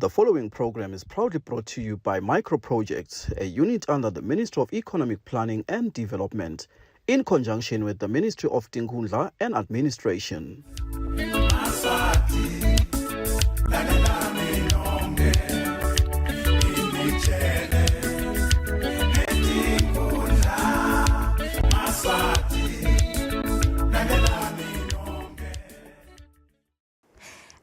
The following program is proudly brought to you by Micro Projects, a unit under the Ministry of Economic Planning and Development, in conjunction with the Ministry of Tinkundla and Administration.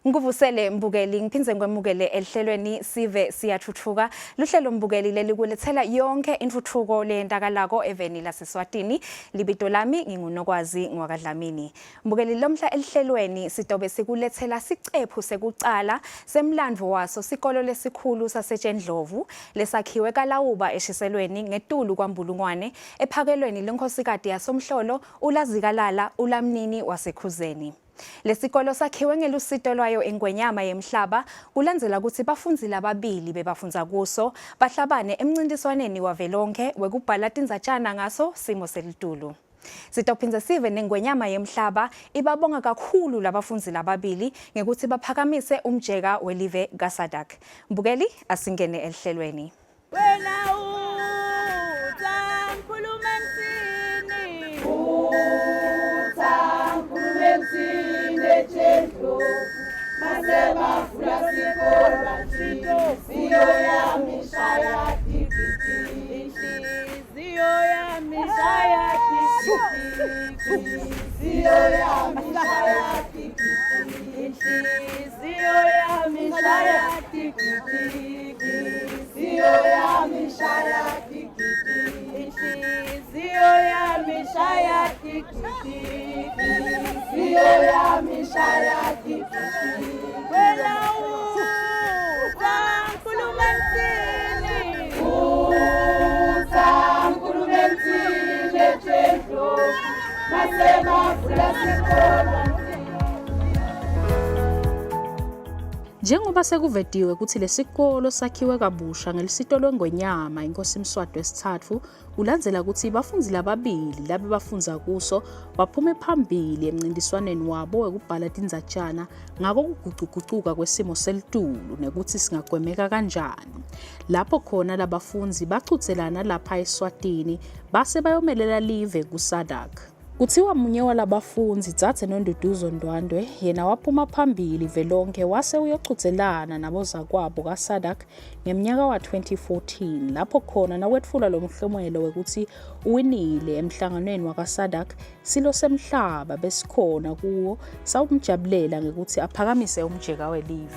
Nguvusele mbukeli ngiphinze ngwemukele ehlelweni Sive Siyatfutfuka luhlelo mbukeli lelikulethela yonke intuthuko leyendakalako eveni laseSwatini libito lami ngingunokwazi ngwakadlamini mbukeli lomhla ehlelweni sitobe sikulethela sicephu sekucala semlandvo waso sikolo lesikhulu sase-Etjendlovu lesakhiwe kalawuba eshiselweni ngetulu kwaMbulungwane ephakelweni lenkhosikati yasomhlolo ulazikalala ulamnini wasekhuzeni. Lesikolo sakhiwe ngelusito lwayo engwenyama yemhlaba kulandzela ukuthi bafundzi lababili bebafundza kuso bahlabane emncintiswaneni wavelonke wekubhala tindzatshana ngaso simo selitulu. Sitophinze sive nengwenyama yemhlaba ibabonga kakhulu labafundzi lababili ngekuthi baphakamise umjeka welive kaSADC. Mbukeli asingene ehlelweni. Etjendlovu masema fula sikora inhliziyo yami ishaya tikiti inhliziyo yami ishaya tikiti inhliziyo yami ishaya tikiti inhliziyo yami ishaya tikiti inhliziyo yami ishaya tikiti inhliziyo yami ishaya tikiti inhliziyo yami ishaya tikiti Etjendlovu masema fula sikora. Njengoba sekuvediwe ukuthi lesikolo sakhiwe kabusha ngelisito lwengwenyama inkosi Mswati wesithathu kulandzela ukuthi bafundzi lababili labe bafundza kuso baphume phambili emncintiswaneni wabo wekubhala tindzatshana ngako kugucugucuka kwesimo selitulu nekuthi singagwemeka kanjani. Lapho khona labafundzi bachudzelana lapha eSwatini base bayomelela live kuSADC. Kuthiwa munye walabafundzi Dzadze Nonduduzo Ndwandwe yena waphuma phambili velonke wase uyochudzelana nabozakwabo kaSADC ngemnyaka wa 2014 lapho khona nawetfula lo mhlomelo wekuthi uwinile emhlanganweni wakaSADC silo semhlaba besikhona kuwo sawumjabulela ngekuthi aphakamise umjeka welive.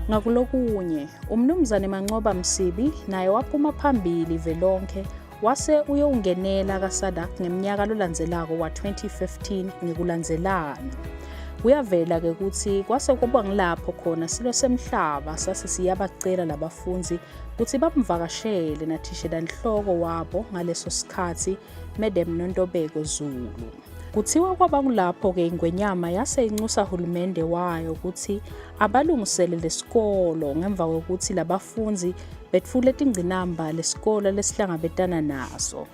Ngakulokunye umnumzane Mancoba Msibi naye waphuma phambili velonke wase uyongenela kaSADC ngemnyaka lolandzelako wa 2015 ngekulandzelana. Kuyavela ke ukuthi kwase kuba ngilapho khona silo semhlaba sase siyabacela labafundzi ukuthi bamvakashele nathishela inhloko wabo ngaleso sikhathi Madam Nontobeko Zulu. Kuthiwa kwaba ngilapho ke ingwenyama yase inxusa hulumende wayo ukuthi abalungisele lesikolo ngemva kokuthi labafundzi betfule tingcinamba lesikolo lesihlangabetana naso.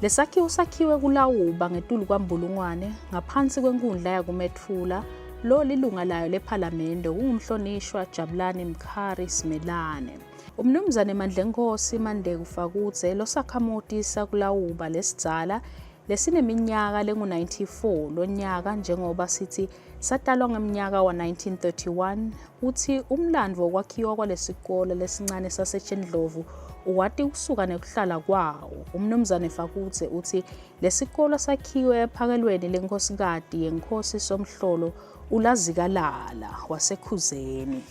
Lesakhiwo sakhiwe kulawuba ngetulu kwaMbulungwane ngaphansi kwenkundla yakuMethula lo lilunga layo lePhalamende ungumhlonishwa Jabulani Mkhari Simelane. Umnumzane Mandlenkosi Mande Kufakudze losakhamuti sakulawuba lesidzala lesineminyaka lengu-94 lonyaka njengoba sithi satalwa ngemnyaka wa 1931 uthi umlandvo wokwakhiwa kwalesikolo lesincane sase-Etjendlovu uwati kusuka nekuhlala kwawo. Umnumzane Fakudze uthi lesikolo sakhiwe ephakelweni lenkhosikati yenkosi somhlolo ulazikalala wasekhuzeni.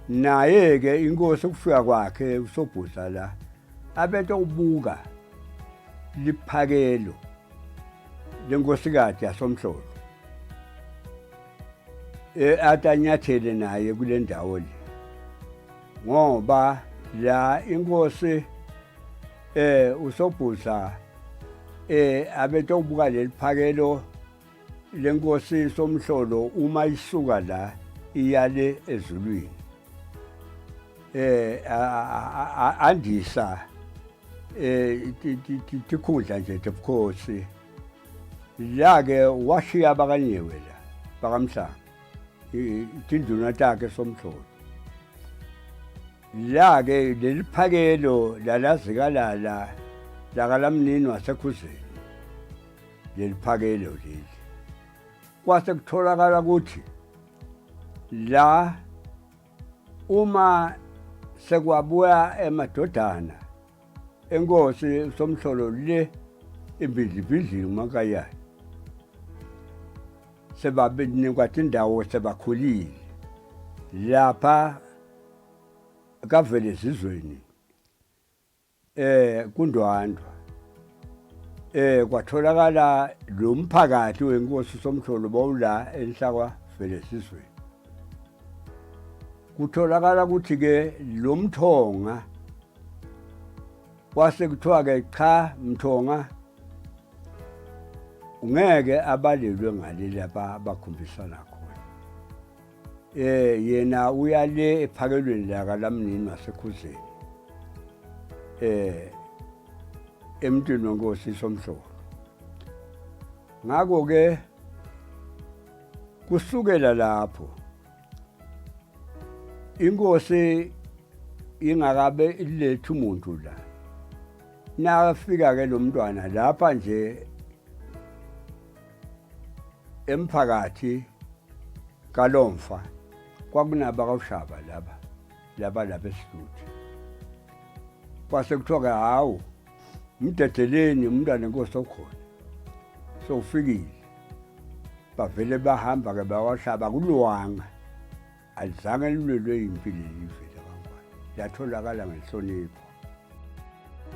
Naye ke inkosi ukufika kwakhe usobhuza la abethe ubuka liphakelo lenkhosikati yasomhlolo atanyathele naye kule ndawo le ngoba la inkosi usobhuza abethe ubuka leliphakelo lenkosi somhlolo uma isuka la iyale ezulwini andisa tikhundla nje tebukhosi la ke washiya bakanyewe la bakamhlanga tinduna takhe somhlolo. La ke leliphakelo lalazikalala lakalamnini wasekhuzeni. Leliphakelo leli. Kwase kutholakala ukuthi la uma sekwabuya emadodana enkosi somhlolo le ibhidlibhidli uMakayayi sebabenikwa indawo sebakhulile lapha kavele ezizweni kuNdwandwa kwatholakala lo mphakathi wenkosi somhlolo bawula enhlakwa vele ezizweni. Kutholakala ukuthi ke lo mthonga kwase kuthiwa ke cha mthonga ungeke abalelwe ngaleli abakhumbisana khona. Yena uyale ephakelweni lakalamnini wasekhuzeni. Emntwini wenkosi somhlolo. Ngakho ke kusukela lapho inkosi ingakabe ilethe umuntu la. Nafika ke lo mntwana lapha nje emphakathi kaLomfa kwakunaba kawushaba laba eShluti. Kwase kuthiwa ke hawu mdedeleni umntwana enkosi okhona. So ufikile. Bavele bahamba ke bawashaba kulwanga. Alizange lulelwe impilo livele kangwane. Yatholakala ngenhlonipho.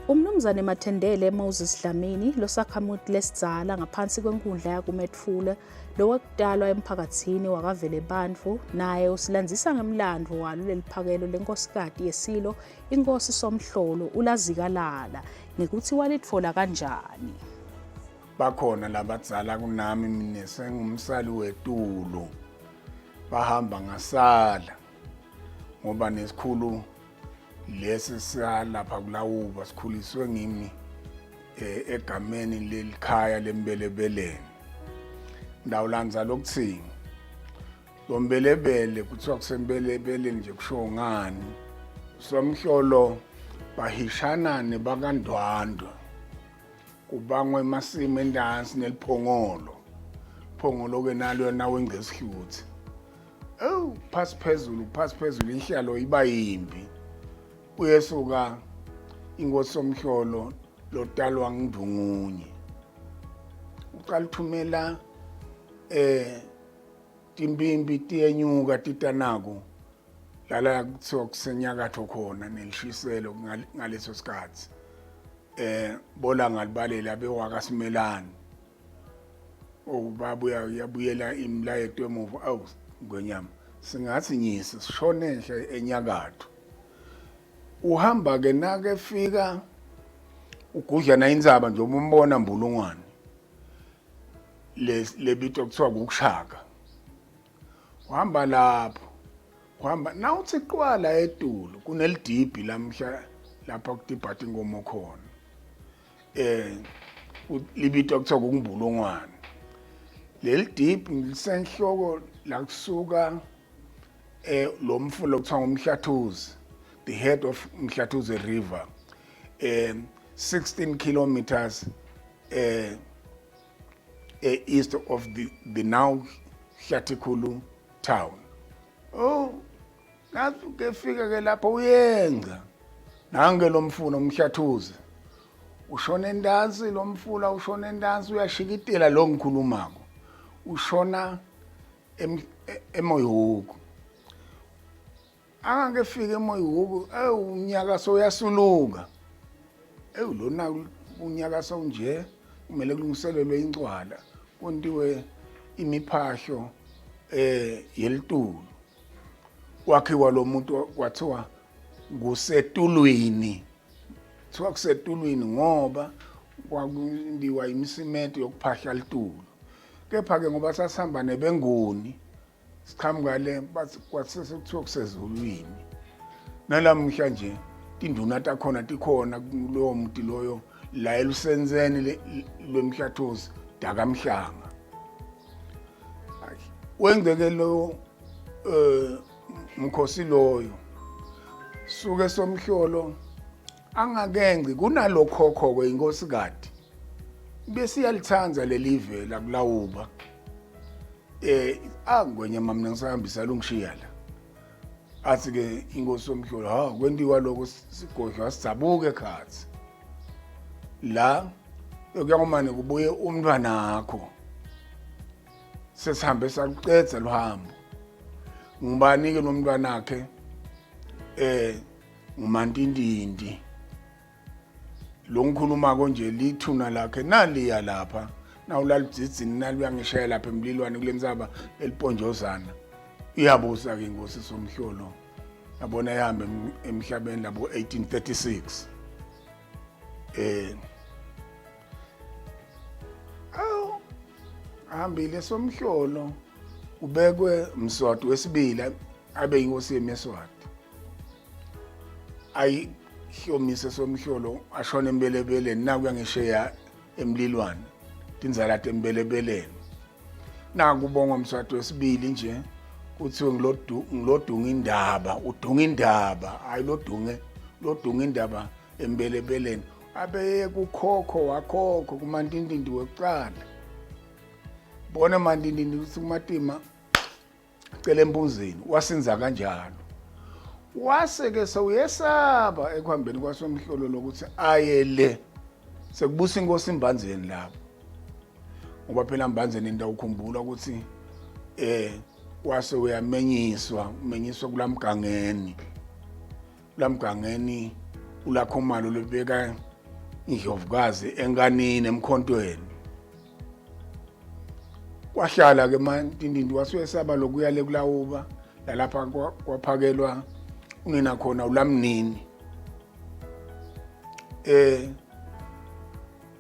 Umnumzane Mathendele Moses Dlamini losakhamuti lesidzala ngaphansi kwenkundla yakuMethule lowekudalwa emphakathini wakavele bandfu naye usilandzisa ngemlandvo walo leliphakelo lenkosikazi yesilo inkosi somhlolo ulazikalala ngekuthi walitfola kanjani. Bakhona labadzala kunami mina sengumsali wetulo bahamba ngasala ngoba nesikhulu lesi salapha kulawuba sikhuliswe ngimi egameni lelikhaya lembelebeleni. Ndawulandza lokuthini lombelebele kuthiwa kusembelebeleni nje kusho ngani somhlolo bahishanane bakandwandwa kubangwe emasimo endansi neliphongolo. Phongolo ke nalo nawe ngesihluthi. Phasi phezulu inhlalo iba yimbi. Uyesuka inkosi somhlolo lotalwa ngindungunye. Uqala uthumela timbimbi tiyenyuka titanako lala kuthiwa kusenyakatho khona nelishiselo ngaleso sikhathi. Bola ngalibalela abewakasimelani. Babuya yabuyela imlayeto emuva ngonyama singathi nyisi sishone enyakatho. Uhamba ke nake fika ugudla na indzaba nje umbona mbulungwane lebito kuthiwa ukushaka. Uhamba lapho uhamba nawuthi qwala etulo kunelidibhi lamhla lapha kutibhathi inkomo khona. Libito kuthiwa ukumbulungwane. Leli dibhi lisenhloko la kusuka lo mfula kuthiwa umhlathuzi. The head of Mhlathuze River, 16 kilometers east of the now Hlatikulu town. Nathi kefika ke lapho uyenga. Nange lo mfula umhlathuze. Ushona endansi lo mfula ushona endansi uyashikitela lo ngikhulumako. Ushona emoyhuku. Angangefika emoyhuku unyaka soyasuluka. Lona unyaka sonje kumele kulungiselelwe incwala kontiwe imiphahlo yelitulo. Wakhiwa lo muntu kwathiwa kusetulwini. Kuthiwa kusetulwini ngoba kwakundiwa imisimento yokuphahla litulo. Kepha ke ngoba sasihamba nebenguni siqhamuka le kuthiwa kusezulwini. Nalamhla nje tinduna takhona tikhona kulowo muntu loyo la elusenzeni lwemhlathuzi dakamhlanga. Wengeke lo mkhosi loyo suke somhlolo angakenci kunalokhokho kweNkosikade bese iyalithanza lelive la kulawuba angwenye mamna ngisahambisa lungishiya la athi ke inkosi somhlolo ha kwentiwa lokho sigodla sizabuke khathi la ekuyamane kubuye umntwana wakho sesihambe saluqedza luhambo ngubani ke nomntwana wakhe ngumantindindi lo ngikhuluma konje lithuna lakhe naliya lapha nawulalidzini naluyangishaya lapha emlilwane kulemzaba eliponjozana iyabusa ke inkosi somhlolo yabona yahamba emhlabeni labo 1836 ahambile somhlolo ubekwe Mswati wesibili abe inkosi yeMeswati ayihlomise somhlolo ashona embelebeleni nakuya ngisheya emlilwane tinzala tembelebeleni nakubonga Mswati wesibili nje kuthiwe ngilodunga indaba udunga indaba hayi lodunga indaba embelebeleni abe kukhokho wakhokho kumantindindi wekuqala bona mandindindi uthi kumatima cela embuzini wasenza kanjalo wase ke sewuyesaba ekuhambeni kwasomhlolo lokuthi aye le sekubusa inkosi imbanzeni lapho ngoba phela imbanzeni into ukhumbula ukuthi wase uyamenyiswa kulamgangeni ulakhomalo lebeka indlovukazi enkanini emkhontweni kwahlala ke mantindindi wasuyesaba lokuya le kulawuba lalapha kwaphakelwa unina khona ulamnini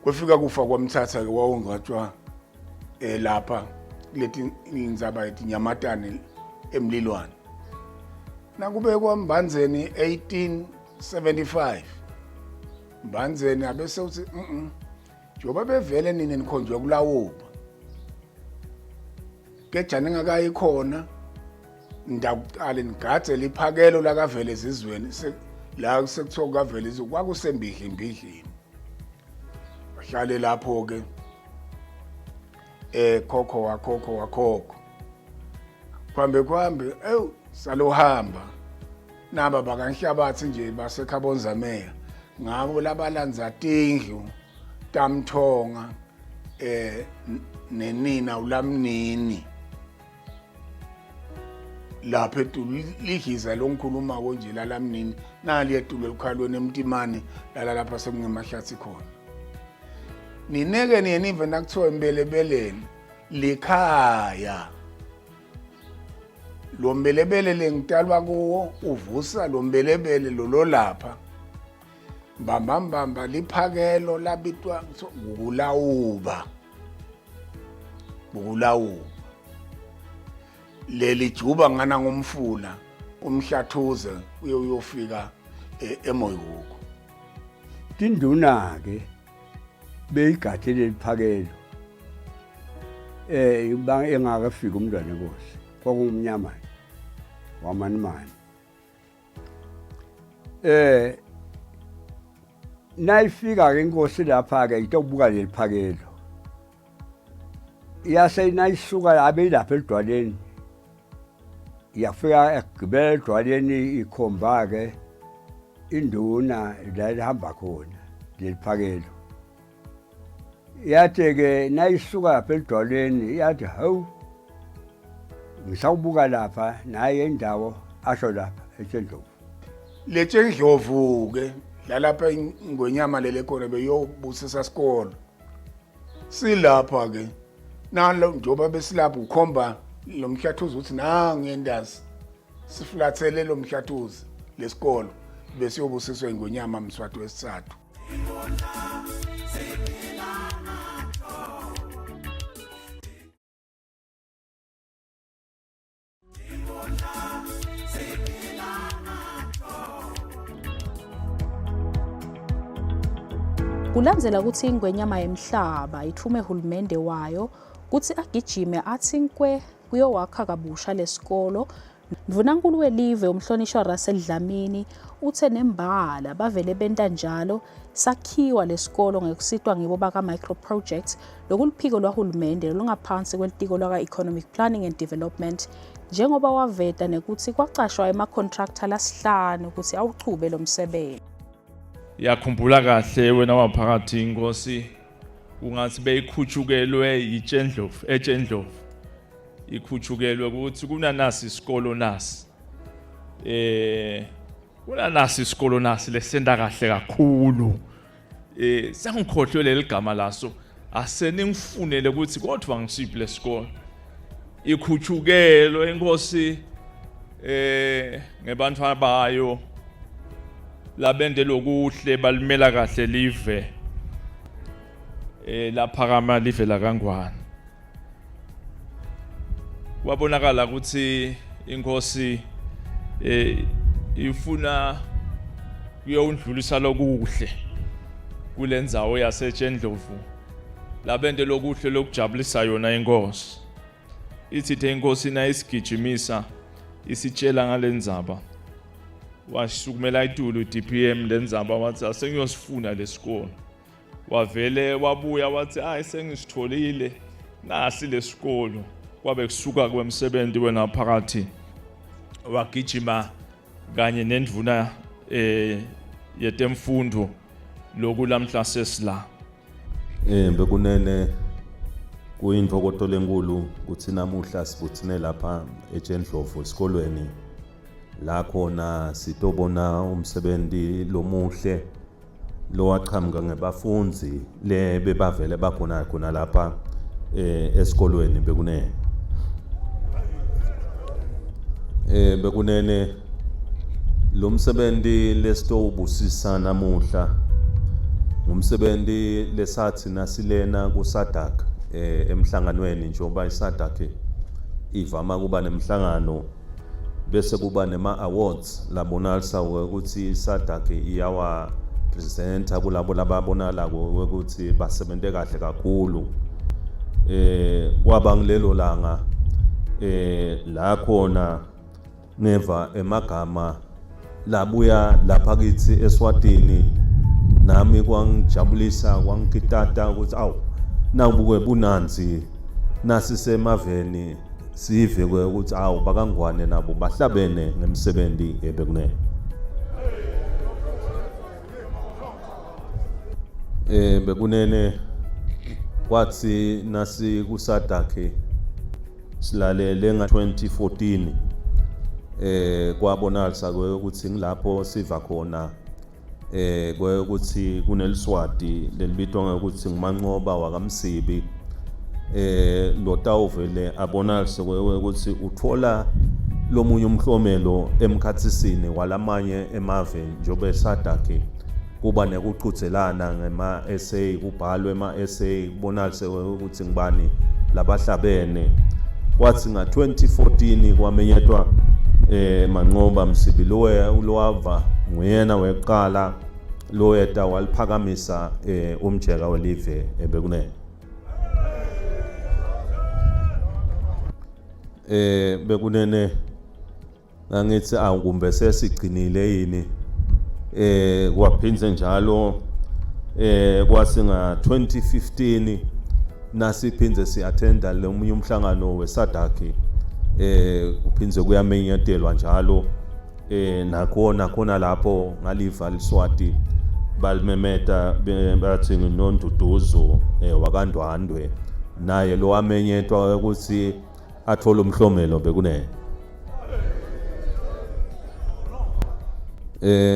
kwefika kufa kwamthatha ke wawungathwa lapha lethi inzaba ethi Nyamatane emlilwane nakube kwaMbanzeni 1875 Mbanzeni abese uthi njoba bevele nini nikhonjwe kulawuba kejana ngakayi khona ndakuqala nigadze liphakelo lakavele ezizweni la sekuthiwa kavele izwe kwakusembihlimbihlini wahlale lapho ke khokho wakhokho kwambe salohamba naba bakanhlabathi nje basekhabonzameya ngabo labalanza tindlu tamthonga nenina ulamnini lapha eTulu lihiza longikhuluma konje lalamnini nali eTulu elikhalweni emtimane lapha sekungemahlathi khona nineke nive nakuthiwa embelebeleni likhaya lo mbelebele lengitalwa kuwo uvusa lo mbelebele lo lapha mbamba liphakelo labitwa ukulawuba leli juba ngana ngomfula umhlathuze uyofika emoyuko tinduna ke beyigathele liphakelo engakafika umntwana enkosi kwakungumnyama wamanimani nayifika ke inkosi lapha ke itobuka leliphakelo yase nayisuka abe lapha edwaleni yafika egibela edwaleni ikhomba ke induna la ihamba khona leliphakelo yathi ke nayisuka lapha edwaleni yathi hawu ngisawubuka lapha naye indawo asho lapha Etjendlovu Etjendlovu ke lalapha ingonyama lele khona beyobusisa isikolo silapha ke nalo njoba besilapha ukhomba lo mhlathuzi uthi nangendazi sifulathele lo mhlathuzi lesikolo bese yobusiswa ingonyama Mswati wesithathu kulandzela ukuthi ingwenyama yemhlaba ithume uhulumende wayo kutsi agijime athi nkwe kuyowakha kabusha lesikolo Mvunankulu welive umhlonishwa Russell Dlamini uthe nembala bavele benta njalo sakhiwa lesikolo ngekusitwa ngibo baka microprojects lokuluphiko lwahulumende lungaphansi kwelitiko lwaka economic planning and development njengoba waveta nekuthi kwacashwa emacontractor lasihlanu ukuthi awuchube lo msebenzi. Yakhumbula kahle wena waphakathi inkosi ungathi beyikhutshukelwe Etjendlovu ikhutshukelwe ukuthi kunanasi isikolo nasi kunanasi isikolo nasi lesenda kahle kakhulu sangikhohlwe leligama laso aseningifunele ukuthi kodwa ngisiphi lesikolo ikhutshukelwe inkosi ngebantu abayo labende lokuhle balimela kahle live laphakama live la kaNgwane wabonakala ukuthi inkosi ifuna kuyondlulisa lokuhle kulendzawo yaseTjendlovu labende lokuhle lokujabulisa yona inkosi ithi inkosi na isigijimisa isitshela ngalendzaba wasukumela itulu DPM lenzaba wathi asengiyosifuna lesikolo wavele wabuya wathi hayi sengisitholile nasi lesikolo kwabe kusuka kwemsebenzi wena phakathi wagijima kanye nendvuna yetemfundo lokulamhla sesila bekunene kuyintokoto lenkulu kuthi namuhla sibuthine lapha Etjendlovu esikolweni la khona sitobona umsebenzi lomuhle lowaqhamuka ngebafundi bebavele bakhona lapha esikolweni bekunene lo msebenzi lesitobusisa namuhla umsebenzi lesathi nasilena kuSadak emhlanganweni njengoba iSadak ivama kuba nemhlangano bese kuba nema awards labonalisa ukuthi iSadak iyawa presenter kulabo lababonala ukuthi basebenze kahle kakhulu kwaba ngilelo langa la khona neva emagama labuya lapha kithi eSwatini nami kwangijabulisa kwangikitata ukuthi awu nakubuke bunanzi nasi semaveni Sive ukuthi awu bakaNgwane nabo bahlabene ngemsebenzi ebekunene bekunene kwathi nasi kuSadak silalele nga2014 kwabonalisa ukuthi ngilapho siva khona ukuthi kuneliswati lelibitwa ngokuthi ngumanqoba wakamsibi lo tawuvele abonalise ukuthi uthola lomunye umhlomelo emkhathisini walamanye emave njobe Sadak kuba nekuqhuthelana ngema essay kubhalwe ema essay kubonalise ukuthi ngibani labahlabene kwathi nga2014 kwamenyetwa manqoba msibi lowava nguyena weqala loyeta waliphakamisa umjeka welive ebekunene bekunene ngithi akumbe sesigcinile yini kwaphindze njalo kwasi nga2015 nasiphindze siattenda lomunye umhlangano weSadak kuphindze kuyamenyetelwa njalo nakhona lapho ngaliva liswati balimemeta bathi nonduduzo wakaNdwandwe naye lo wamenyetwa ukuthi athola umhlomelo bekunene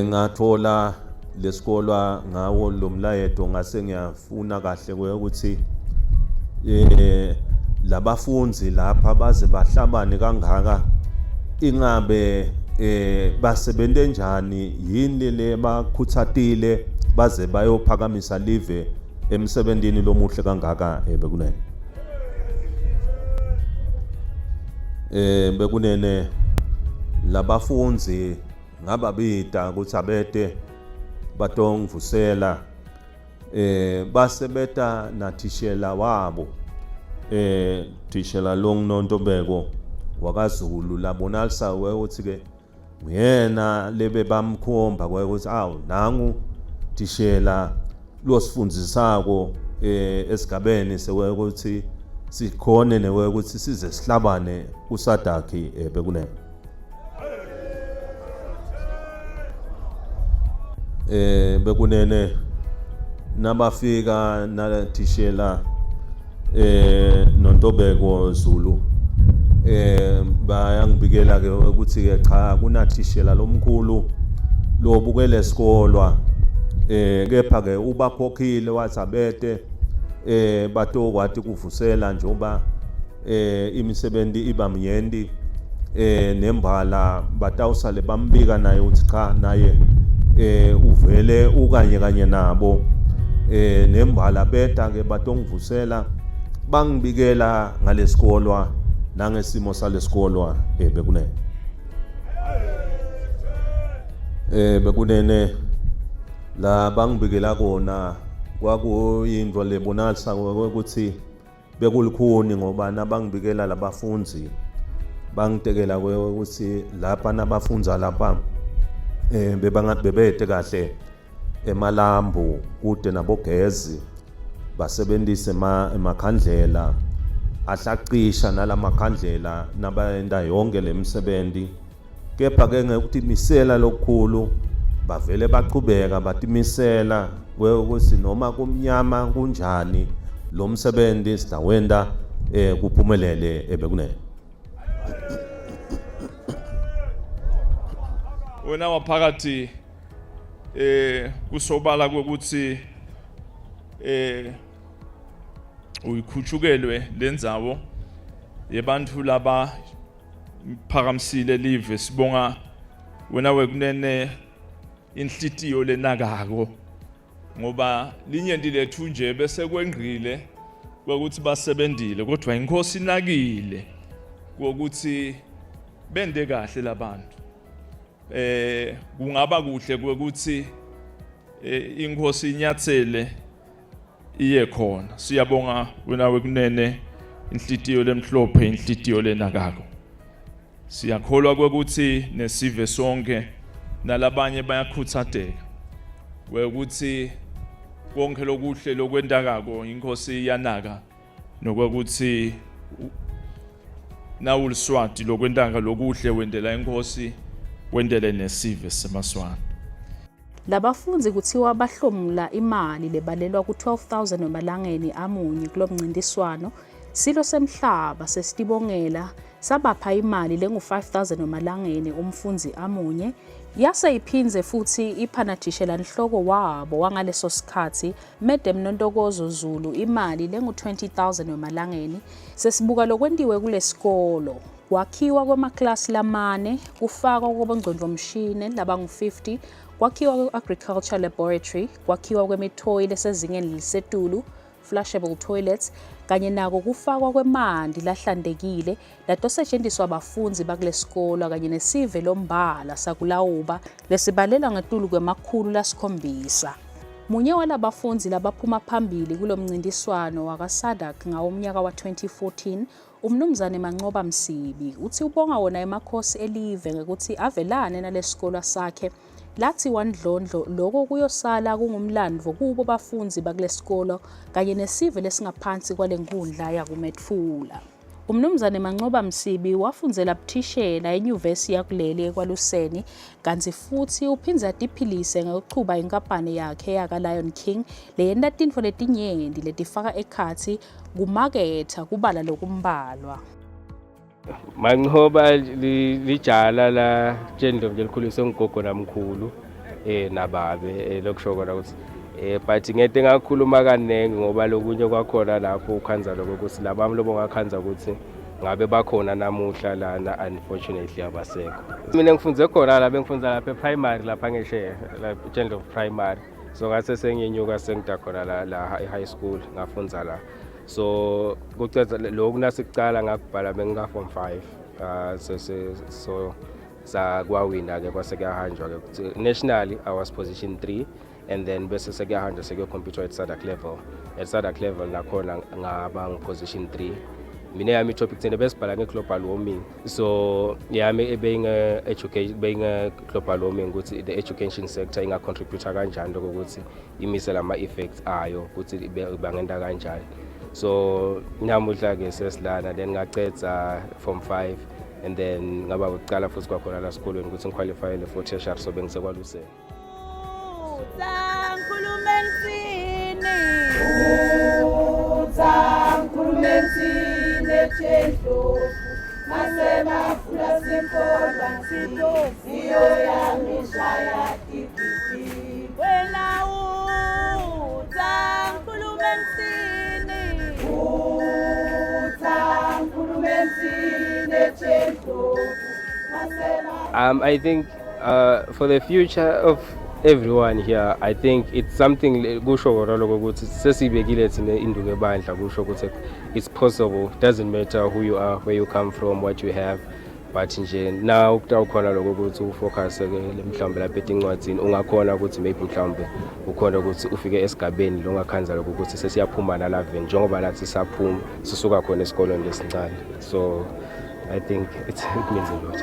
ngathola lesikolo ngawo lo mlayeto ngase ngiyafuna kahle ukuthi labafundi lapha baze bahlabane kangaka ingabe basebente njani yini le bakhuthatile baze bayophakamisa live emsebenzini lomuhle kangaka bekunene bekunene labafundi ngababita ukuthi abete batongivusela basebeta nathishela wabo thishela Longntombeko wakaZulu labonalisa ukuthi ke uyena lebe bamkhomba ukuthi awu nangu tishela losifundisako esigabeni sewekuthi sikhone newekuthi size sihlabane kusadaki bekunene bekunene nabafika natishela noNtobeko Zulu bayangibikela ke ukuthi ke cha kunathishela lomkhulu lobukele esikolwa kepha ke ubakhokhile wathi abete batokwathi kuvusela njengoba imisebenzi ibamnyendi nembala batawusale bambika naye uthi cha naye uvele ukanye nabo nembala beta ke batongivusela bangibikela ngalesikolwa nangesimo salesikolwa bekunene bekunene la bangibikela kona kwakuyindlo lebonalisa ukuthi bekulikhuni ngoba nabangibikela labafunzi bangitekela ukuthi lapha nabafundza lapha bebete kahle emalambu kude nabogezi basebenzise emakhandlela ahlacisha nalamakhandlela nabayenda yonke lemisebenzi kepha ke ngekuthi misela lokukhulu bavele baqhubeka batimisela ukuthi noma kumnyama kunjani lo msebenzi sidawenda kuphumelele bekunene wena waphakathi kusobala ukuthi uyikhutshukelwe lendzawo yebantu laba phakamisile live sibonga wena wekunene inhlitiyo lenakako ngoba linyenti lethu nje bese kwengqile ukuthi basebenzile kodwa inkosi inakile ukuthi bende kahle labantu kungaba kuhle ukuthi inkosi inyathele iye khona siyabonga wena wekunene inhlitiyo lemhlophe inhlitiyo lenakako siyakholwa ukuthi nesive sonke nalabanye bayakhuthatheka ukuthi konke lokuhle lokwendakako inkosi iyanaka nokuthi nawuliswati lokwendaka lokuhle wendela inkosi wendele nesive semaswana Labafunzi kuthiwa bahlomula imali lebalelwa ku-12,000 emalangeni amunye kulomncintiswano silo semhlaba sesitibongela sabapha imali lengu-5,000 emalangeni umfunzi amunye yase iphinze futhi iphanatishela nhloko wabo wangaleso sikhathi Madam Nontokozo Zulu imali lengu-20,000 emalangeni sesibuka lokwentiwe kulesikolo kwakhiwa kwamaklasi lamane kufakwa kwabongcondvomshini labangu-50 kwakhiwa kwe-agriculture laboratory kwakhiwa kwemithoyi lesezingeni lisetulu flushable toilets kanye nako kufakwa kwemanti lahlantekile latosetshenziswa abafunzi bakulesikolo kanye nesive lombala sakulawuba lesibalela ngetulu kwemakhulu lasikhombisa munye walabafunzi labaphuma phambili kulomncintiswano wakaSADC ngawomnyaka wa-2014 umnumzane Mancoba Msibi uthi ubonga wona emakhosi elive ngekuthi avelane nalesikolo sakhe lathi wandlondlo lokho kuyosala kungumlandvo kubo bafunzi bakulesikolo kanye nesive lesingaphansi kwalenkundla yakuMetfula umnumzane Mancoba Msibi wafundzela buthishela enyuvesi yakuleli ekwaLuseni kanti futhi uphinze atiphilise ngokuchuba inkampani yakhe yaka-Lion King leyenta tintfo letinyenti letifaka ekhatsi kumaketha kubala lokumbalwa Mancoba lijala la Etjendlovu likhulise ngogogo namkhulu nababe lokusho kona ukuthi but ngete ngakhuluma kanengi ngoba lokunye kwakhona lapho ukhanza lokho ukuthi labami lobo ngakhanza ukuthi ngabe bakhona namuhla lana unfortunately abasekho mina ngifunze khona la bengifunza lapha primary lapha ngishe la Etjendlovu primary so ngase senginyuka sengidakhona la high school ngafunza la so kucetha lokhu nasicala ngakubhala benga form 5 so sakwawina ke kwase kuyahanjwa ke nationally I was position 3 and then bese sekuyahanjwa sekuyocompete at SADC level nakhona ngaba position 3 mina yami topic tsene besibhala nge-global warming. So yami being a global warming ukuthi the education sector inga-contributa kanjani lokho ukuthi imise lama-effects ayo ukuthi ibangenda kanjani. So namuhla-ke sesilana then ngacedza form 5 and then ngaba ucala futhi kwakhona la esikolweni ukuthi ngiqualifyele for tertiary so bengisekwaluseni. Etjendlovu masebafuna sikolwa siyoyami Siyatfutfuka wena uza ngikhulume ngisini Etjendlovu I think for the future of everyone here, I think it's something kusho kodwa ukuthi sesibekile thina induku ebandla kusho ukuthi it's possible. Doesn't matter who you are, where you come from, what you have, but nje now ukutawukhona lokho ukuthi ufocus ke mhlawumbe lapha ezincwadini ungakhona ukuthi maybe mhlawumbe ukhona ukuthi ufike esigabeni lo ngakhanza lokho ukuthi sesiyaphuma nalaveni njengoba nathi saphuma sisuka khona esikolweni lesincane. So I think it means a lot.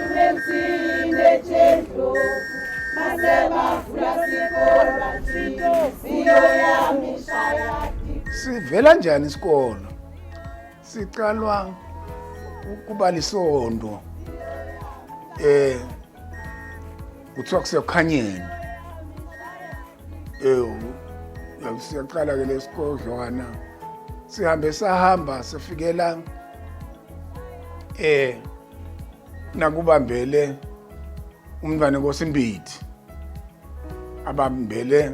Sivela njani isikolo? Siqalwa ukuba lisondo kuthiwa kusekhanyeni. Siyaqala ke lesikolo sahamba sifikela nakubambele umntwana ngoSimbithi abambele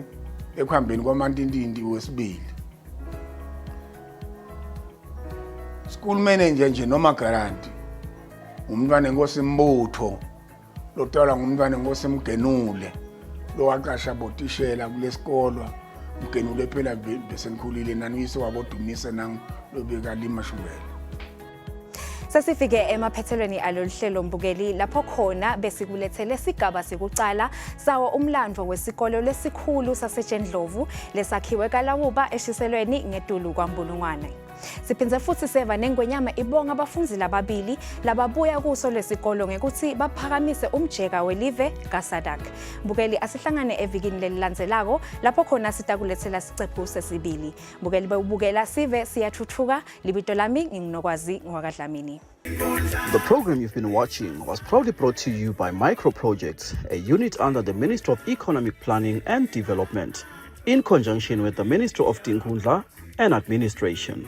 ekuhambeni kwaMantintindi wesibili. School manager nje noma guarantee umntwana ngoSimbutho lotala ngumntwana ngoSimgenule lo waqasha botishela kulesikolo Mgenule phela bese ngikhulile nani uyise wabodumise nang lobeka limashubela. Sesifike emaphethelweni aloluhlelo mbukeli lapho khona besikulethele sigaba sikucala sawo umlandvo wesikolo lesikhulu saseTjendlovu lesakhiwe kaLawuba eshiselweni ngedulu kwaMbulungwane. Siphindze futhi seva nengwenyama ibonga abafunzi lababili lababuya kuso lesikolo ngekuthi baphakamise umjeka welive kaSadak. Mbukeli asihlangane evikini lelilandzelako lapho khona sitakulethela sicephu sesibili. Mbukeli bewubukela Sive Siyatfutfuka, libito lami nginokwazi ngwakadlamini. The program you've been watching was proudly brought to you by Micro Projects, a unit under the Ministry of Economic Planning and Development, in conjunction with the Ministry of Tinkhundla and Administration.